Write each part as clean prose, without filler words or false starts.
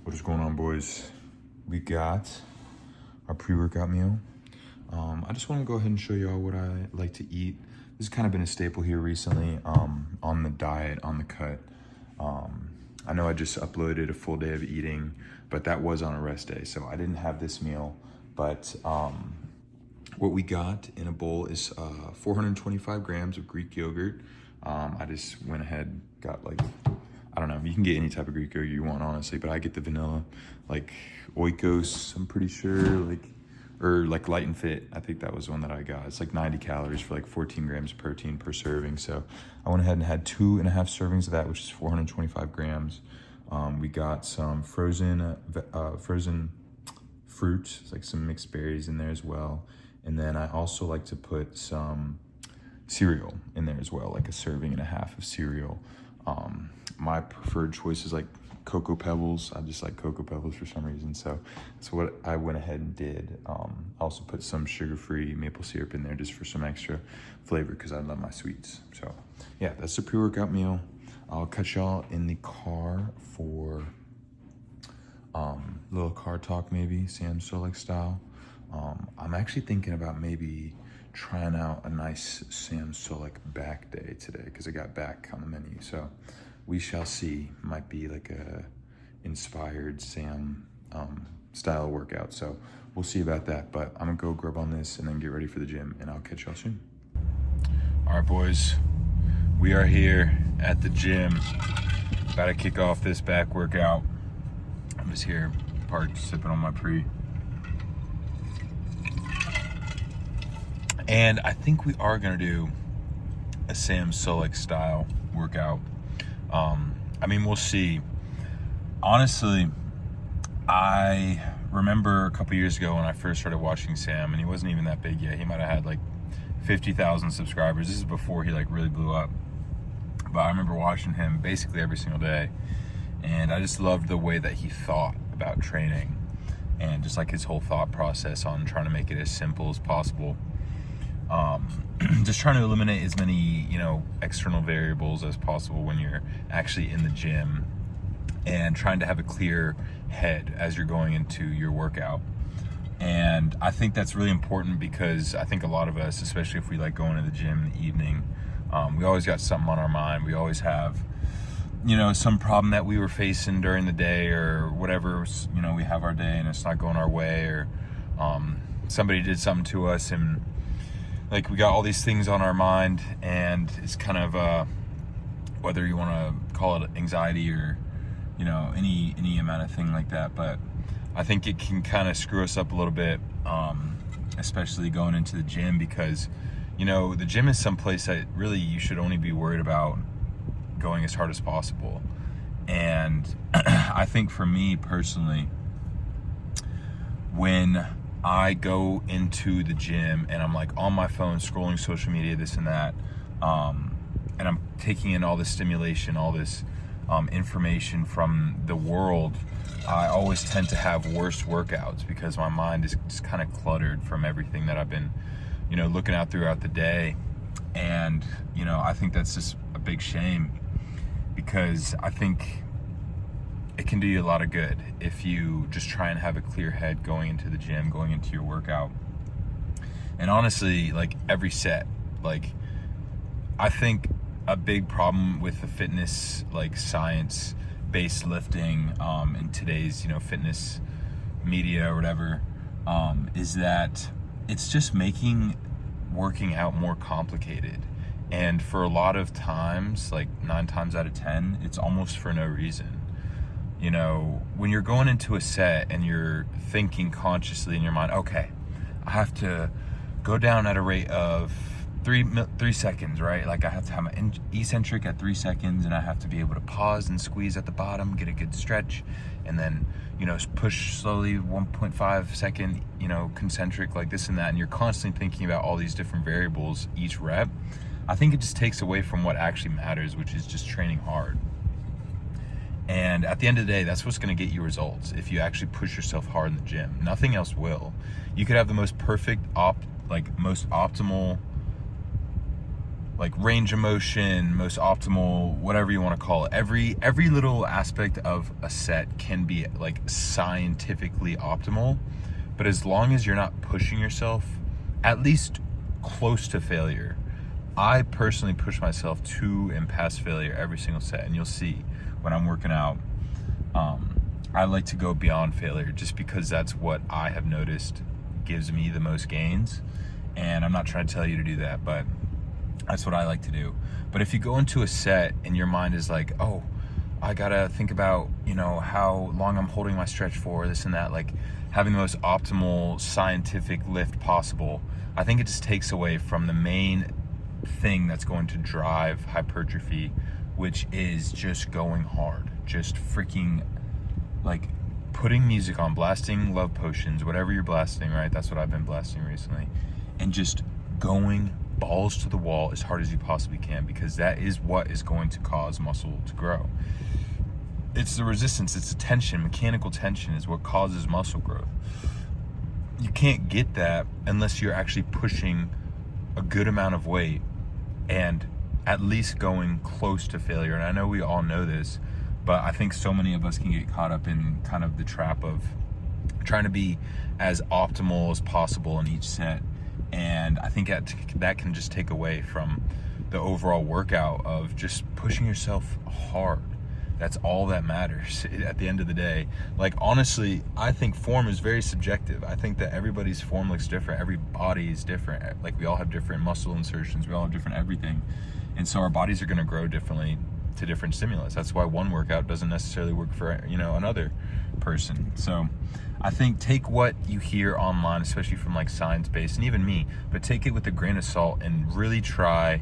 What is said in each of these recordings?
What is going on, boys? We got our pre-workout meal. I just want to go ahead and show y'all what I like to eat. This has kind of been a staple here recently, on the diet, on the cut. I know I just uploaded a full day of eating, but that was on a rest day, so I didn't have this meal. But what we got in a bowl is 425 grams of Greek yogurt. I just went ahead, got like, I don't know, you can get any type of Greek yogurt you want, honestly, but I get the vanilla, like Oikos, I'm pretty sure, or like Light and Fit. I think that was one that I got. It's like 90 calories for like 14 grams of protein per serving. So I went ahead and had 2.5 servings of that, which is 425 grams. We got some frozen fruit, like some mixed berries in there as well. And then I also like to put some cereal in there as well, like a 1.5 serving of cereal. My preferred choice is like Cocoa Pebbles. I just like Cocoa Pebbles for some reason, so that's what I went ahead and did. I also put some sugar-free maple syrup in there just for some extra flavor because I love my sweets. So yeah, that's the pre-workout meal. I'll catch y'all in the car for little car talk, maybe SAM Suleks style. I'm actually thinking about maybe trying out a nice SAM Suleks back day today because I got back on the menu. So we shall see. Might be like a inspired Sam style workout. So we'll see about that. But I'm gonna go grub on this and then get ready for the gym, and I'll catch y'all soon. All right, boys. We are here at the gym. About to kick off this back workout. I'm just here parked, sipping on my pre. And I think we are gonna do a Sam Suleks style workout. I mean, we'll see. Honestly, I remember a couple years ago when I first started watching Sam, and he wasn't even that big yet. He might have had like 50,000 subscribers. This is before he like really blew up. But I remember watching him basically every single day, and I just loved the way that he thought about training and just like his whole thought process on trying to make it as simple as possible. Just trying to eliminate as many, external variables as possible when you're actually in the gym, and trying to have a clear head as you're going into your workout. And I think that's really important because I think a lot of us, especially if we like going to the gym in the evening, we always got something on our mind. We always have, some problem that we were facing during the day or whatever, we have our day and it's not going our way, or somebody did something to us, and like we got all these things on our mind, and it's kind of whether you want to call it anxiety or any amount of thing like that. But I think it can kind of screw us up a little bit, especially going into the gym, because the gym is someplace that really you should only be worried about going as hard as possible. And I think for me personally, when I go into the gym and I'm like on my phone scrolling social media, this and that, and I'm taking in all this stimulation, all this information from the world, I always tend to have worse workouts because my mind is just kind of cluttered from everything that I've been, looking at throughout the day. And, I think that's just a big shame, because I think it can do you a lot of good if you just try and have a clear head going into the gym, going into your workout. And honestly, like every set, like I think a big problem with the fitness, like science-based lifting in today's, fitness media or whatever, is that it's just making working out more complicated. And for a lot of times, like 9 times out of 10, it's almost for no reason. When you're going into a set and you're thinking consciously in your mind, okay, I have to go down at a rate of 3 seconds, right? Like I have to have my eccentric at 3 seconds, and I have to be able to pause and squeeze at the bottom, get a good stretch, and then, push slowly 1.5 second, concentric, like this and that. And you're constantly thinking about all these different variables each rep. I think it just takes away from what actually matters, which is just training hard. And at the end of the day, that's what's going to get you results. If you actually push yourself hard in the gym, nothing else will. You could have the most perfect, most optimal like range of motion, most optimal, whatever you want to call it. Every little aspect of a set can be like scientifically optimal, but as long as you're not pushing yourself at least close to failure. I personally push myself to and past failure every single set, and you'll see when I'm working out, I like to go beyond failure just because that's what I have noticed gives me the most gains. And I'm not trying to tell you to do that, but that's what I like to do. But if you go into a set and your mind is like, oh, I gotta think about, how long I'm holding my stretch for, this and that, like having the most optimal scientific lift possible, I think it just takes away from the main thing that's going to drive hypertrophy, which is just going hard, just freaking like putting music on, blasting love potions, whatever you're blasting, right? That's what I've been blasting recently, and just going balls to the wall as hard as you possibly can, because that is what is going to cause muscle to grow. It's the resistance, it's the tension, mechanical tension is what causes muscle growth. You can't get that unless you're actually pushing a good amount of weight and at least going close to failure. And I know we all know this, but I think so many of us can get caught up in kind of the trap of trying to be as optimal as possible in each set. And I think that can just take away from the overall workout of just pushing yourself hard. That's all that matters at the end of the day. Like, honestly, I think form is very subjective. I think that everybody's form looks different. Every body is different. Like, we all have different muscle insertions. We all have different everything. And so our bodies are going to grow differently to different stimulus. That's why one workout doesn't necessarily work for, another person. So I think take what you hear online, especially from like science-based and even me, but take it with a grain of salt and really try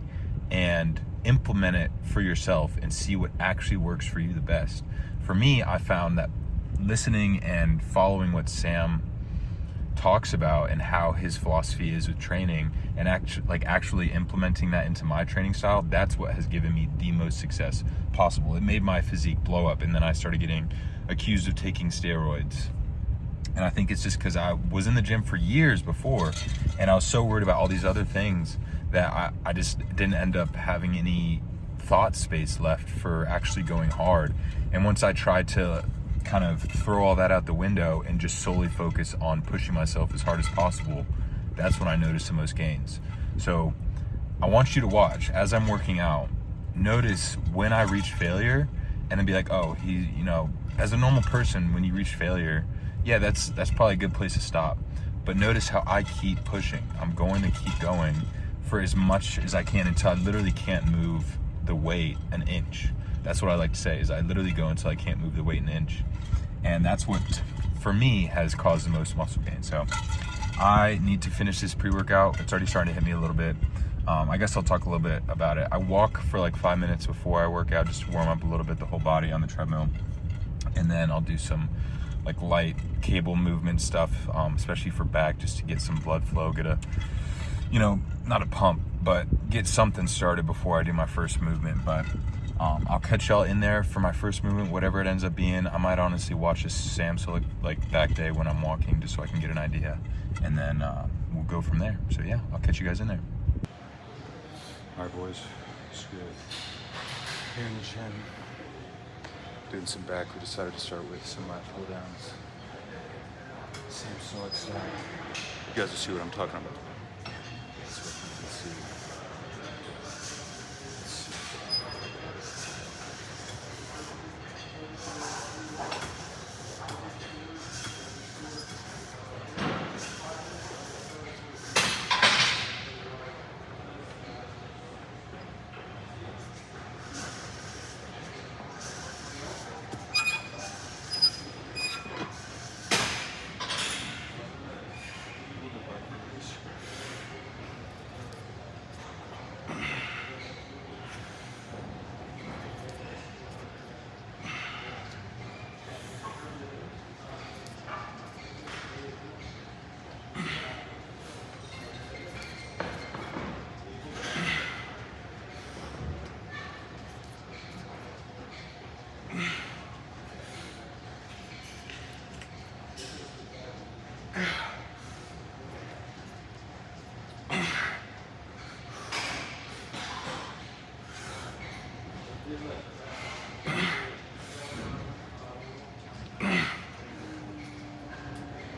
and implement it for yourself and see what actually works for you the best. For me, I found that listening and following what Sam talks about and how his philosophy is with training and actually implementing that into my training style, that's what has given me the most success possible. It made my physique blow up, and then I started getting accused of taking steroids. And I think it's just because I was in the gym for years before, and I was so worried about all these other things that I just didn't end up having any thought space left for actually going hard. And once I tried to kind of throw all that out the window and just solely focus on pushing myself as hard as possible, that's when I noticed the most gains. So I want you to watch as I'm working out, notice when I reach failure, and then be like, oh, as a normal person, when you reach failure, yeah, that's probably a good place to stop. But notice how I keep pushing. I'm going to keep going for as much as I can until I literally can't move the weight an inch. That's what I like to say, is I literally go until I can't move the weight an inch. And that's what, for me, has caused the most muscle gain. So I need to finish this pre-workout. It's already starting to hit me a little bit. I guess I'll talk a little bit about it. I walk for like 5 minutes before I work out, just to warm up a little bit the whole body on the treadmill. And then I'll do some like light cable movement stuff, especially for back, just to get some blood flow, get a, not a pump, but get something started before I do my first movement. But I'll catch y'all in there for my first movement, whatever it ends up being. I might honestly watch a SAM SULEKS back day when I'm walking, just so I can get an idea, and then we'll go from there. So yeah, I'll catch you guys in there. All right, boys, it's good. Here in the gym, doing some back. We decided to start with some lat pull downs. SAM SULEKS back. You guys will see what I'm talking about. Let's see.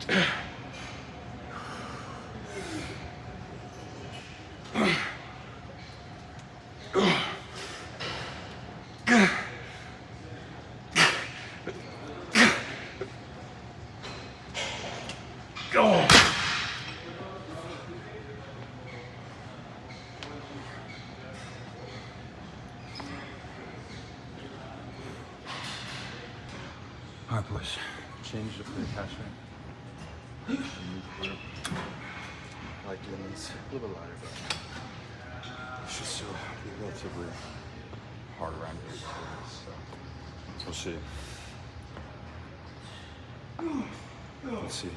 All right, boys. Change up the attachment. I like doing these a little bit lighter, but it should still be relatively hard around here. So we'll see. Let's see.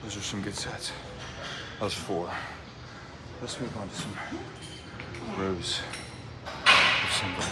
Those are some good sets. That was 4. Let's move on to some rows of single.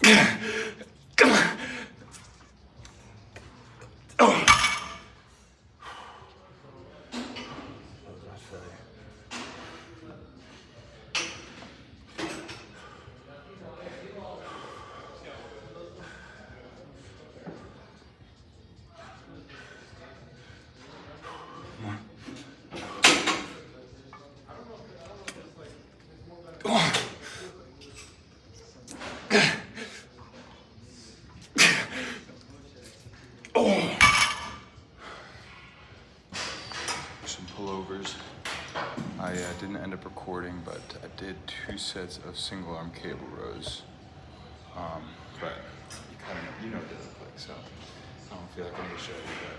Come on. Oh. Some pullovers. I didn't end up recording, but I did 2 sets of single arm cable rows. But you kind of know what they look like, so I don't feel like I need to show you, but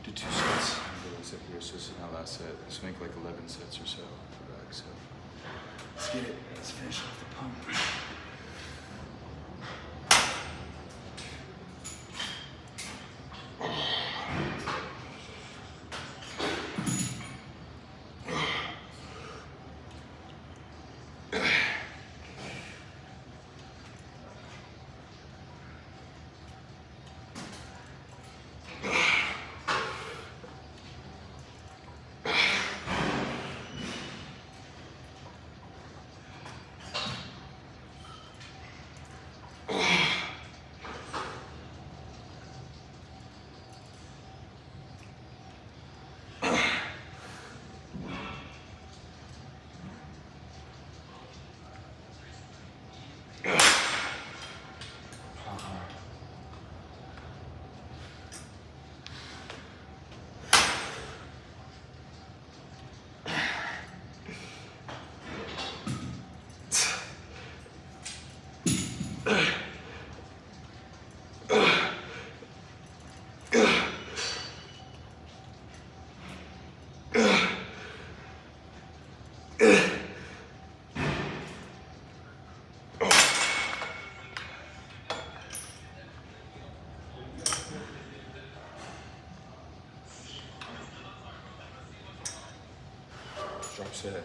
do 2 sets. I'm going to sit here, so this is my last set. Let's make like 11 sets or so for back. So let's get it. Let's finish off the pump. Drop set.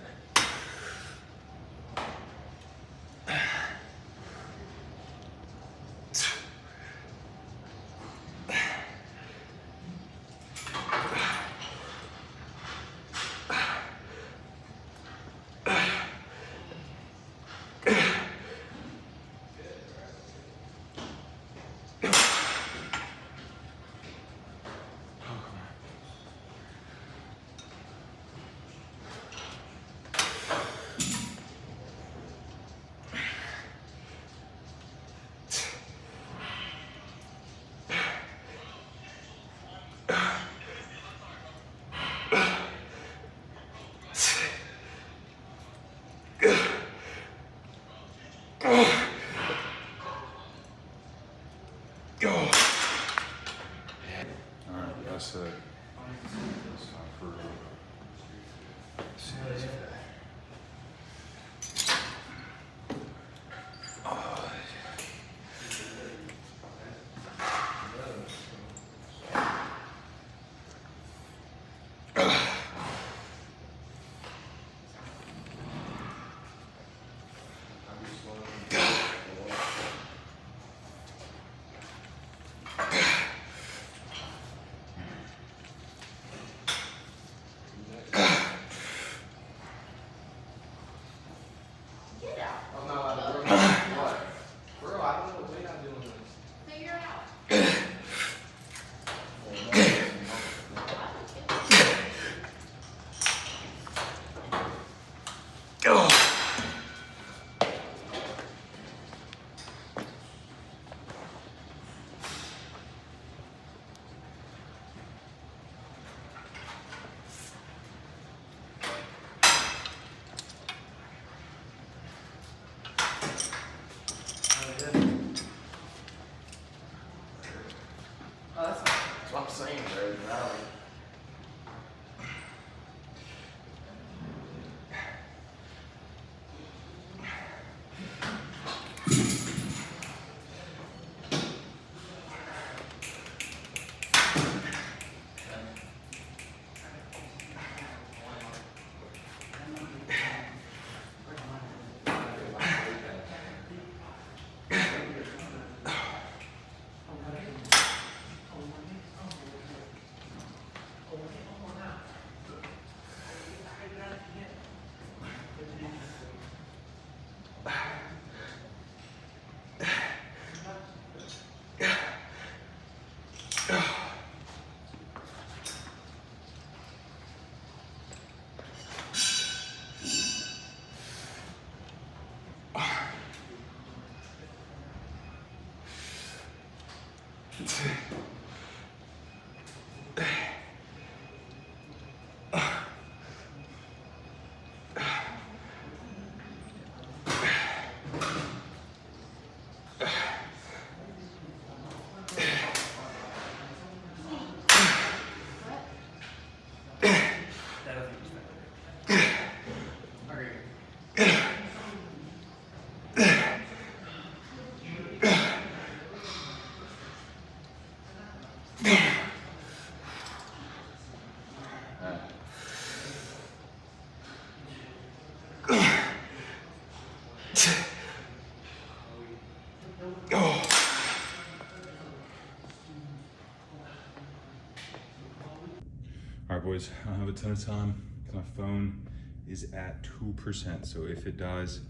All right, boys, I don't have a ton of time because my phone is at 2%. So if it dies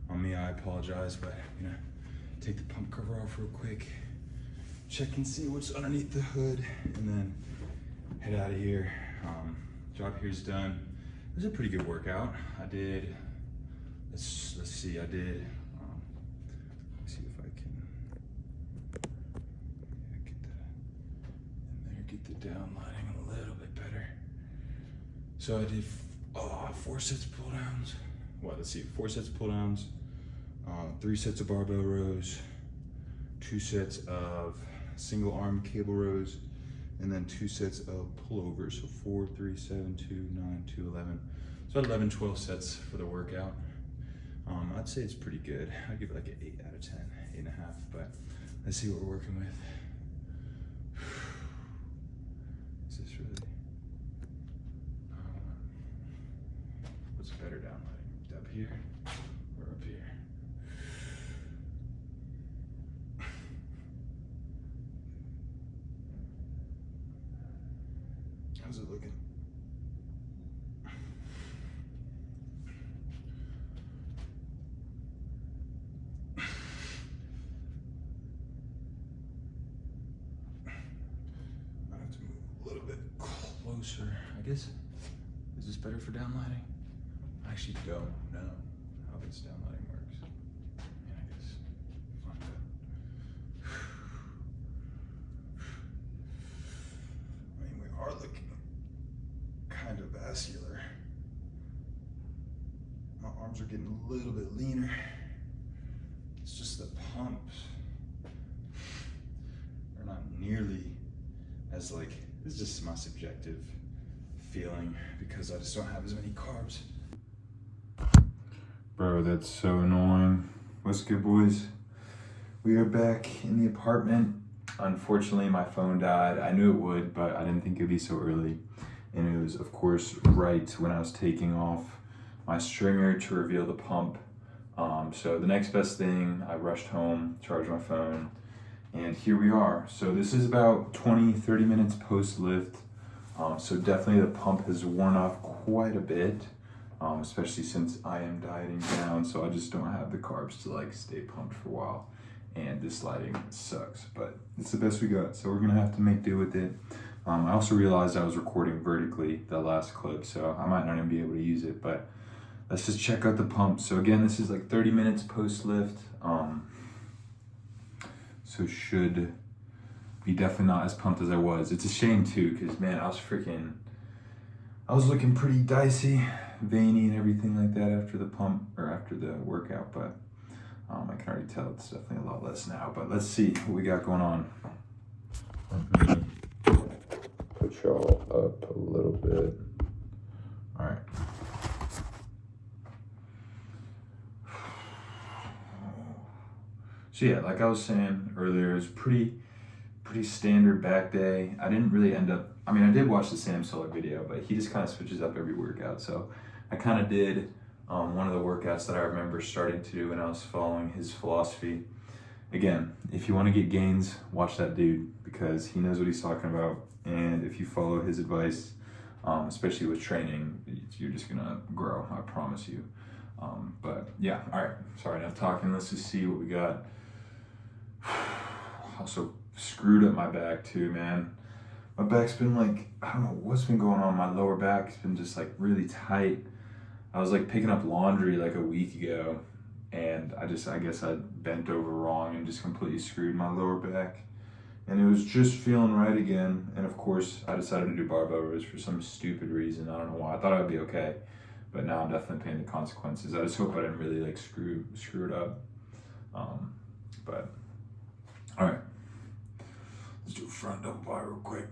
on me, I apologize, but I'm gonna take the pump cover off real quick, check and see what's underneath the hood, and then head out of here. Job here's done. It was a pretty good workout. I did, let's see, I did, let's see if I can get that in there, get the down lighting a little bit better. So I did 4 sets of pull downs. Well, let's see, 4 sets of pull downs, 3 sets of barbell rows, 2 sets of single arm cable rows, and then 2 sets of pullovers. So 4, 3, 7, 2, 9, 2, 11. So 11, 12 sets for the workout. I'd say it's pretty good. I'd give it like an 8 out of 10, 8.5, but let's see what we're working with. Is this really? What's better down lighting? Up here or up here? How's it looking? I have to move a little bit closer. I guess, is this better for downlighting? I actually don't know how this downlighting works. Yeah, I guess. Fuck that. I mean, we are looking kind of vascular. My arms are getting a little bit leaner. It's just the pumps are not nearly as like, this is just my subjective feeling because I just don't have as many carbs. Bro, that's so annoying. What's good, boys? We are back in the apartment. Unfortunately, my phone died. I knew it would, but I didn't think it'd be so early. And it was, of course, right when I was taking off my stringer to reveal the pump. So the next best thing, I rushed home, charged my phone, and here we are. So this is about 20, 30 minutes post-lift. So definitely the pump has worn off quite a bit, especially since I am dieting down. So I just don't have the carbs to like stay pumped for a while. And this lighting sucks, but it's the best we got. So we're gonna have to make do with it. I also realized I was recording vertically the last clip, so I might not even be able to use it, but let's just check out the pump. So again, this is like 30 minutes post-lift. So should be definitely not as pumped as I was. It's a shame too, because man, I was looking pretty dicey, veiny and everything like that after the pump, or after the workout, but I can already tell it's definitely a lot less now, but let's see what we got going on. Put y'all up a little bit. All right. So yeah, like I was saying earlier, it was pretty standard back day. I didn't really end up, I mean, I did watch the SAM SULEKS video, but he just kind of switches up every workout. So I kind of did one of the workouts that I remember starting to do when I was following his philosophy. Again, if you want to get gains, watch that dude because he knows what he's talking about. And if you follow his advice, especially with training, you're just gonna grow, I promise you. But yeah, all right, sorry, enough talking. Let's just see what we got. Also screwed up my back too, man. My back's been like, I don't know what's been going on. My lower back's been just like really tight. I was like picking up laundry like a week ago, and I guess I bent over wrong and just completely screwed my lower back. and it was just feeling right again. And of course, I decided to do barbell rows for some stupid reason. I don't know why. I thought I'd be okay, but now I'm definitely paying the consequences. I just hope I didn't really like screw it up. But all right, let's do a front double bar real quick.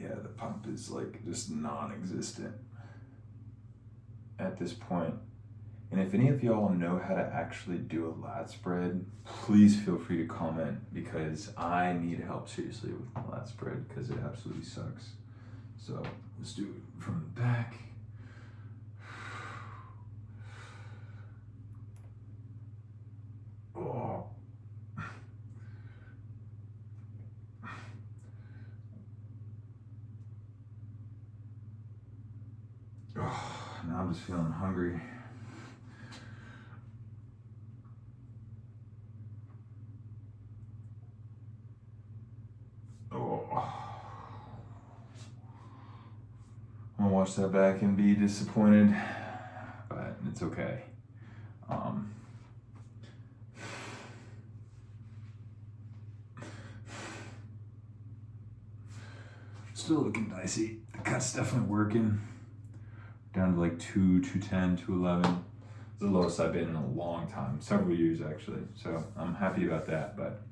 Yeah, the pump is like just non-existent at this point. And if any of y'all know how to actually do a lat spread, please feel free to comment, because I need help seriously with my lat spread because it absolutely sucks. So let's do it from the back. Oh. Oh, now I'm just feeling hungry. I'm gonna watch that back and be disappointed, but it's okay. Still looking dicey. The cut's definitely working. Down to like 210, 211. It's the lowest I've been in a long time, several years actually. So I'm happy about that, but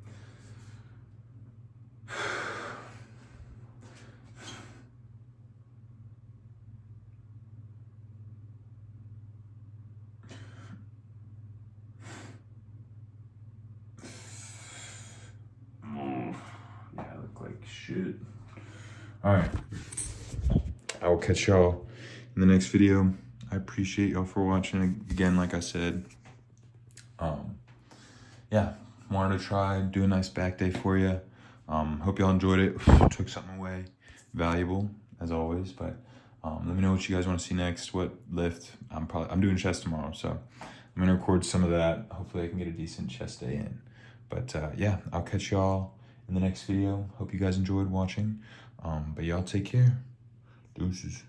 yeah, I look like shit. All right, I will catch y'all in the next video. I appreciate y'all for watching again. Like I said, yeah, wanted to try do a nice back day for you. Hope y'all enjoyed it. Took something away valuable as always, but let me know what you guys want to see next. What lift? I'm doing chest tomorrow, so I'm gonna record some of that. Hopefully I can get a decent chest day in. But yeah, I'll catch y'all in the next video. Hope you guys enjoyed watching. But y'all take care. Deuces.